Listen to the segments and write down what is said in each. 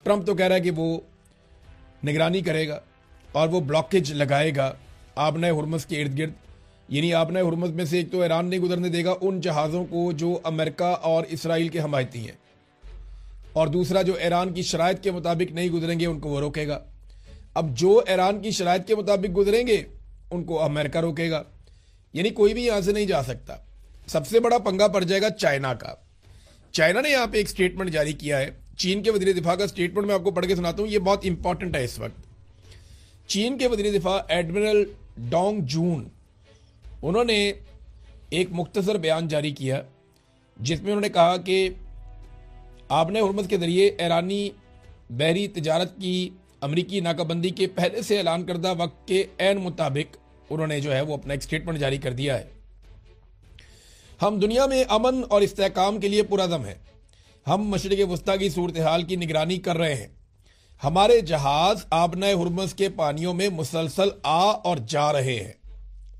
Trump تو کہہ رہا ہے کہ وہ نگرانی کرے گا اور وہ بلاکیج لگائے گا آبنۂ ہرمز کے ارد گرد، یعنی آبنۂ ہرمز میں سے ایک تو ایران نہیں گزرنے دے گا ان جہازوں کو جو امریکہ اور اسرائیل کے حمایتی ہیں، اور دوسرا جو ایران کی شرائط کے مطابق نہیں گزریں گے ان کو وہ روکے گا۔ اب جو ایران کی شرائط کے مطابق گزریں گے ان کو امریکہ روکے گا، یعنی کوئی بھی یہاں سے نہیں جا سکتا۔ سب سے بڑا پنگا پڑ جائے گا چائنا کا۔ چائنا نے یہاں پہ ایک سٹیٹمنٹ جاری کیا ہے، چین کے وزیر دفاع کا سٹیٹمنٹ میں آپ کو پڑھ کے سناتا ہوں، یہ بہت امپورٹنٹ ہے اس وقت۔ چین کے وزیر دفاع ایڈمرل ڈونگ جون، انہوں نے ایک مختصر بیان جاری کیا جس میں انہوں نے کہا کہ آبنۂ ہرمز کے ذریعے ایرانی بحری تجارت کی امریکی ناکہ بندی کے پہلے سے اعلان کردہ وقت کے عین مطابق انہوں نے جو ہے وہ اپنا ایک سٹیٹمنٹ جاری کر دیا ہے۔ ہم دنیا میں امن اور استحکام کے لیے پرعزم ہیں۔ ہم مشرق وسطیٰ کی صورتحال کی نگرانی کر رہے ہیں۔ ہمارے جہاز آبنۂ ہرمز کے پانیوں میں مسلسل آ اور جا رہے ہیں۔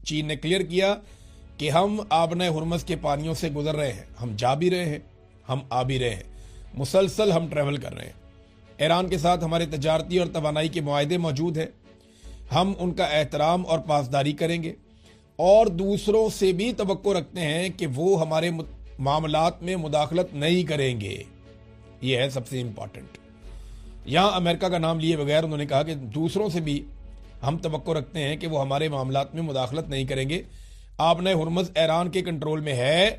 چین نے کلیئر کیا کہ ہم آبنۂ ہرمز کے پانیوں سے گزر رہے ہیں، ہم جا بھی رہے ہیں، ہم آ بھی رہے ہیں، مسلسل ہم ٹریول کر رہے ہیں۔ ایران کے ساتھ ہمارے تجارتی اور توانائی کے معاہدے موجود ہیں، ہم ان کا احترام اور پاسداری کریں گے اور دوسروں سے بھی توقع رکھتے ہیں کہ وہ ہمارے معاملات میں مداخلت نہیں کریں گے۔ یہ ہے سب سے امپورٹنٹ۔ یہاں امریکہ کا نام لیے بغیر انہوں نے کہا کہ دوسروں سے بھی ہم توقع رکھتے ہیں کہ وہ ہمارے معاملات میں مداخلت نہیں کریں گے۔ آبنۂ ہرمز ایران کے کنٹرول میں ہے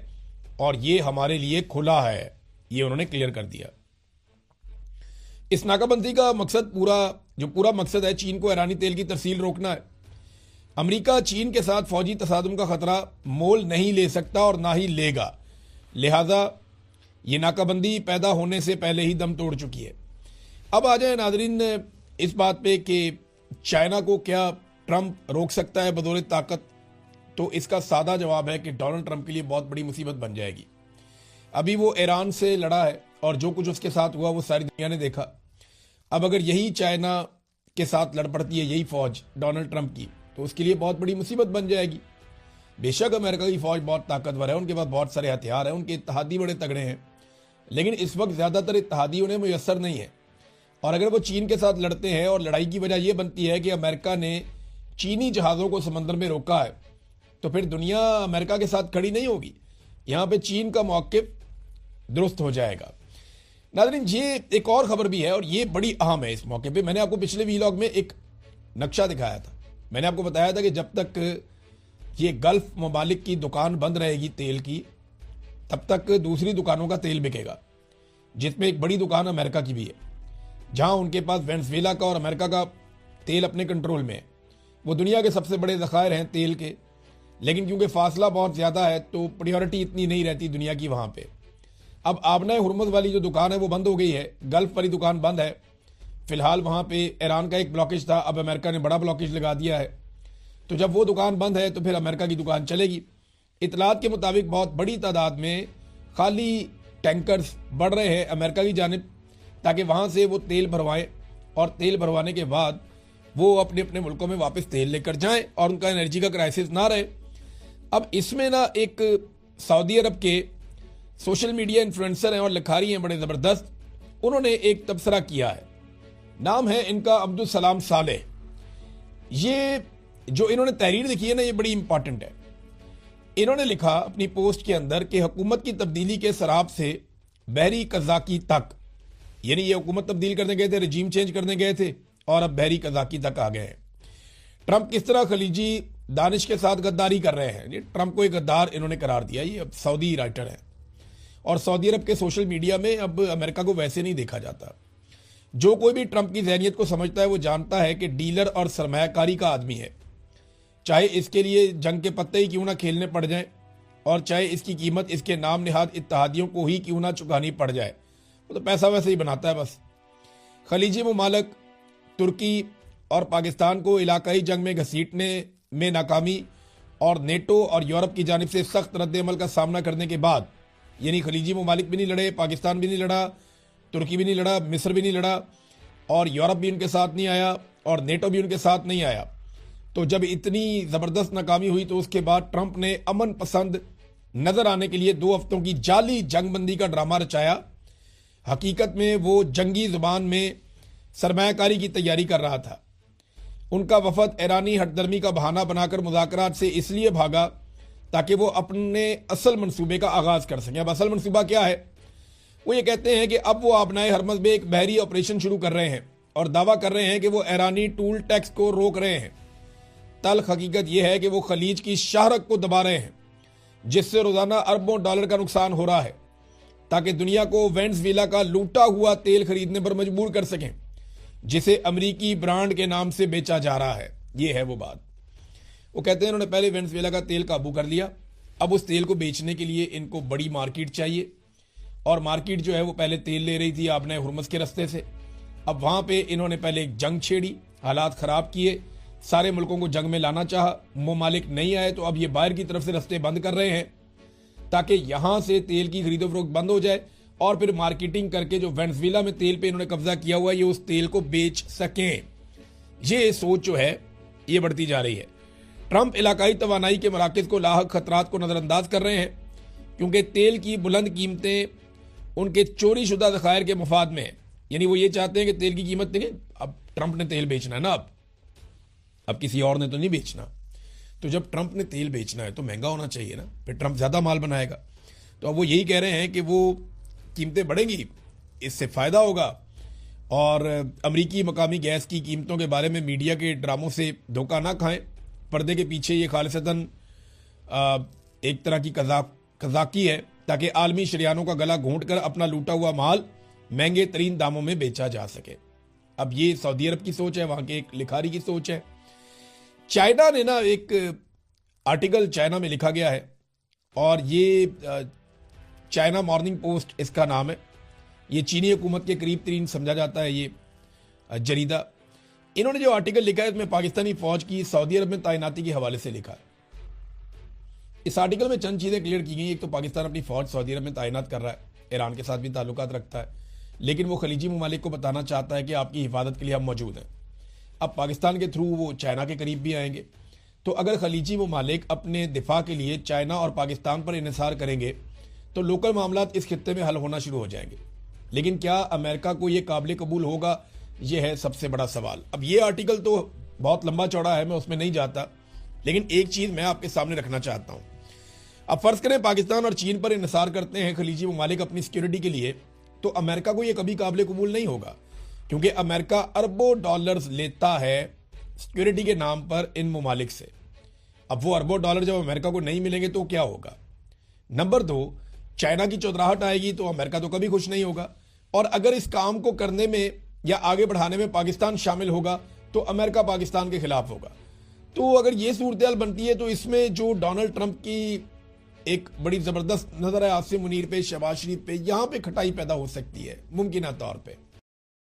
اور یہ ہمارے لیے کھلا ہے، یہ انہوں نے کلیئر کر دیا۔ اس ناکہ بندی کا مقصد پورا مقصد ہے چین کو ایرانی تیل کی ترسیل روکنا ہے۔ امریکہ چین کے ساتھ فوجی تصادم کا خطرہ مول نہیں لے سکتا اور نہ ہی لے گا، لہذا یہ ناکہ بندی پیدا ہونے سے پہلے ہی دم توڑ چکی ہے۔ اب آ جائیں ناظرین اس بات پہ کہ چائنا کو کیا ٹرمپ روک سکتا ہے بدولِ طاقت؟ تو اس کا سادہ جواب ہے کہ ڈونلڈ ٹرمپ کے لیے بہت بڑی مصیبت بن جائے گی۔ ابھی وہ ایران سے لڑا ہے اور جو کچھ اس کے ساتھ ہوا وہ ساری دنیا نے دیکھا۔ اب اگر یہی چائنا کے ساتھ لڑ پڑتی ہے یہی فوج ڈونلڈ ٹرمپ کی تو اس کے لیے بہت بڑی مصیبت بن جائے گی۔ بے شک امریکہ کی فوج بہت طاقتور ہے، ان کے پاس بہت سارے ہتھیار ہیں، ان کے اتحادی بڑے تگڑے ہیں، لیکن اس وقت زیادہ تر اتحادی انہیں میسر نہیں ہے۔ اور اگر وہ چین کے ساتھ لڑتے ہیں اور لڑائی کی وجہ یہ بنتی ہے کہ امریکہ نے چینی جہازوں کو سمندر میں روکا ہے تو پھر دنیا امریکہ کے ساتھ کھڑی نہیں ہوگی، یہاں پہ چین کا موقف درست ہو جائے گا۔ ناظرین یہ ایک اور خبر بھی ہے اور یہ بڑی اہم ہے۔ اس موقع پہ میں نے آپ کو پچھلے ویلاگ میں ایک نقشہ دکھایا تھا، میں نے آپ کو بتایا تھا کہ جب تک یہ گلف ممالک کی دکان بند رہے گی تیل کی تب تک دوسری دکانوں کا تیل بکے گا، جس میں ایک بڑی دکان امریکہ کی بھی ہے، جہاں ان کے پاس وینزویلا کا اور امریکہ کا تیل اپنے کنٹرول میں ہے۔ وہ دنیا کے سب سے بڑے ذخائر ہیں تیل کے، لیکن کیونکہ فاصلہ بہت زیادہ ہے تو پریورٹی اتنی نہیں رہتی دنیا کی وہاں پہ۔ اب آبنۂ ہرمز والی جو دکان ہے وہ بند ہو گئی ہے، گلف والی دکان بند ہے فی الحال۔ وہاں پہ ایران کا ایک بلاکیج تھا، اب امریکہ نے بڑا بلاکیج لگا دیا ہے، تو جب وہ دکان بند ہے تو پھر امریکہ کی دکان چلے گی۔ اطلاعات کے مطابق بہت بڑی تعداد میں خالی ٹینکرز بڑھ رہے ہیں امریکہ کی جانب تاکہ وہاں سے وہ تیل بھروائیں اور تیل بھروانے کے بعد وہ اپنے اپنے ملکوں میں واپس تیل لے کر جائیں اور ان کا انرجی کا کرائسس نہ رہے۔ اب اس میں نا ایک سعودی عرب کے سوشل میڈیا انفلوئنسر ہیں اور لکھاری ہیں بڑے زبردست، انہوں نے ایک تبصرہ کیا ہے، نام ہے ان کا عبدالسلام صالح۔ یہ جو انہوں نے تحریر لکھی ہے نا یہ بڑی امپورٹنٹ ہے۔ انہوں نے لکھا اپنی پوسٹ کے اندر کہ حکومت کی تبدیلی کے سراب سے بحری قزاقی تک، یعنی یہ حکومت تبدیل کرنے گئے تھے، رجیم چینج کرنے گئے تھے اور اب بحری قزاقی تک آ گئے ہیں۔ ٹرمپ کس طرح خلیجی دانش کے ساتھ غداری کر رہے ہیں، ٹرمپ کو ایک غدار انہوں نے قرار دیا، یہ اب سعودی رائٹر ہیں۔ اور سعودی عرب کے سوشل میڈیا میں اب امریکہ کو ویسے نہیں دیکھا جاتا۔ جو کوئی بھی ٹرمپ کی ذہنیت کو سمجھتا ہے وہ جانتا ہے کہ ڈیلر اور سرمایہ کاری کا آدمی ہے، چاہے اس کے لیے جنگ کے پتے ہی کیوں نہ کھیلنے پڑ جائیں اور چاہے اس کی قیمت اس کے نام نہاد اتحادیوں کو ہی کیوں نہ چکانی پڑ جائے، وہ تو پیسہ ویسے ہی بناتا ہے بس۔ خلیجی ممالک ترکی اور پاکستان کو علاقائی جنگ میں گھسیٹنے میں ناکامی اور نیٹو اور یورپ کی جانب سے سخت رد عمل کا سامنا کرنے کے بعد، یعنی خلیجی ممالک بھی نہیں لڑے، پاکستان بھی نہیں لڑا، ترکی بھی نہیں لڑا، مصر بھی نہیں لڑا اور یورپ بھی ان کے ساتھ نہیں آیا اور نیٹو بھی ان کے ساتھ نہیں آیا، تو جب اتنی زبردست ناکامی ہوئی تو اس کے بعد ٹرمپ نے امن پسند نظر آنے کے لیے 2 ہفتوں کی جعلی جنگ بندی کا ڈرامہ رچایا۔ حقیقت میں وہ جنگی زبان میں سرمایہ کاری کی تیاری کر رہا تھا۔ ان کا وفد ایرانی ہٹ درمی کا بہانہ بنا کر مذاکرات سے اس لیے بھاگا تاکہ وہ اپنے اصل منصوبے کا آغاز کر سکیں۔ اب اصل منصوبہ کیا ہے؟ وہ یہ کہتے ہیں کہ اب وہ آبنائے ہرمز میں ایک بحری آپریشن شروع کر رہے ہیں اور دعویٰ کر رہے ہیں کہ وہ ایرانی ٹول ٹیکس کو روک رہے ہیں۔ تلخ حقیقت یہ ہے کہ وہ خلیج کی شاہرگ کو دبا رہے ہیں، جس سے روزانہ اربوں ڈالر کا نقصان ہو رہا ہے، تاکہ دنیا کو وینزویلا کا لوٹا ہوا تیل خریدنے پر مجبور کر سکیں، جسے امریکی برانڈ کے نام سے بیچا جا رہا ہے۔ یہ ہے وہ بات۔ وہ کہتے ہیں انہوں نے پہلے وینزویلا کا تیل قابو کر لیا، اب اس تیل کو بیچنے کے لیے ان کو بڑی مارکیٹ چاہیے، اور مارکیٹ جو ہے وہ پہلے تیل لے رہی تھی آبنائے ہرمز کے رستے سے۔ اب وہاں پہ انہوں نے پہلے ایک جنگ چھیڑی، حالات خراب کیے، سارے ملکوں کو جنگ میں لانا چاہا، ممالک نہیں آئے تو اب یہ باہر کی طرف سے رستے بند کر رہے ہیں تاکہ یہاں سے تیل کی خرید و فروخت بند ہو جائے، اور پھر مارکیٹنگ کر کے جو وینزویلا میں تیل پہ انہوں نے قبضہ کیا ہوا ہے یہ اس تیل کو بیچ سکیں۔ یہ سوچ جو ہے یہ بڑھتی جا رہی ہے۔ ٹرمپ علاقائی توانائی کے مراکز کو لاحق خطرات کو نظر انداز کر رہے ہیں، کیونکہ تیل کی بلند قیمتیں ان کے چوری شدہ ذخائر کے مفاد میں ہیں۔ یعنی وہ یہ چاہتے ہیں کہ تیل کی قیمت دیکھیں، اب ٹرمپ نے تیل بیچنا ہے نا، اب کسی اور نے تو نہیں بیچنا، تو جب ٹرمپ نے تیل بیچنا ہے تو مہنگا ہونا چاہیے نا، پھر ٹرمپ زیادہ مال بنائے گا۔ تو اب وہ یہی کہہ رہے ہیں کہ وہ قیمتیں بڑھیں گی، اس سے فائدہ ہوگا، اور امریکی مقامی گیس کی قیمتوں کے بارے میں میڈیا کے ڈراموں سے دھوکہ نہ کھائیں۔ پردے کے پیچھے یہ خالصتاً ایک طرح کی قذاقی ہے تاکہ عالمی شریانوں کا گلا گھونٹ کر اپنا لوٹا ہوا مال مہنگے ترین داموں میں بیچا جا سکے۔ اب یہ سعودی عرب کی سوچ ہے، وہاں کے ایک لکھاری کی سوچ ہے۔ چائنا نے نا ایک آرٹیکل چائنا میں لکھا گیا ہے، اور یہ چائنا مارننگ پوسٹ اس کا نام ہے۔ یہ چینی حکومت کے قریب ترین سمجھا جاتا ہے یہ جریدہ۔ انہوں نے جو آرٹیکل لکھا ہے اس میں پاکستانی فوج کی سعودی عرب میں تعیناتی کے حوالے سے لکھا ہے۔ اس آرٹیکل میں چند چیزیں کلیئر کی گئی۔ ایک تو پاکستان اپنی فوج سعودی عرب میں تعینات کر رہا ہے، ایران کے ساتھ بھی تعلقات رکھتا ہے، لیکن وہ خلیجی ممالک کو بتانا چاہتا ہے کہ آپ کی حفاظت کے لیے ہم موجود ہیں۔ اب پاکستان کے تھرو وہ چائنا کے قریب بھی آئیں گے، تو اگر خلیجی ممالک اپنے دفاع کے لیے چائنا اور پاکستان پر انحصار کریں گے تو لوکل معاملات اس خطے میں حل ہونا شروع ہو جائیں گے۔ لیکن کیا امریکہ کو یہ قابل قبول ہوگا؟ یہ ہے سب سے بڑا سوال۔ اب یہ آرٹیکل تو بہت لمبا چوڑا ہے، میں اس میں نہیں جاتا، لیکن ایک چیز میں آپ کے سامنے رکھنا چاہتا ہوں۔ اب فرض کریں پاکستان اور چین پر انحصار کرتے ہیں خلیجی ممالک اپنی سیکیورٹی کے لیے، تو امریکہ کو یہ کبھی قابل قبول نہیں ہوگا، کیونکہ امریکہ اربوں ڈالرز لیتا ہے سیکیورٹی کے نام پر ان ممالک سے۔ اب وہ اربوں ڈالر جب امریکہ کو نہیں ملیں گے تو کیا ہوگا؟ نمبر 2، چائنا کی چودراہٹ آئے گی تو امریکہ تو کبھی خوش نہیں ہوگا، اور اگر اس کام کو کرنے میں یا آگے بڑھانے میں پاکستان شامل ہوگا تو امریکہ پاکستان کے خلاف ہوگا۔ تو اگر یہ صورتحال بنتی ہے تو اس میں جو ڈونلڈ ٹرمپ کی ایک بڑی زبردست نظر ہے عاصم منیر پہ، شہباز شریف پہ، یہاں پہ کھٹائی پیدا ہو سکتی ہے ممکنہ طور پہ۔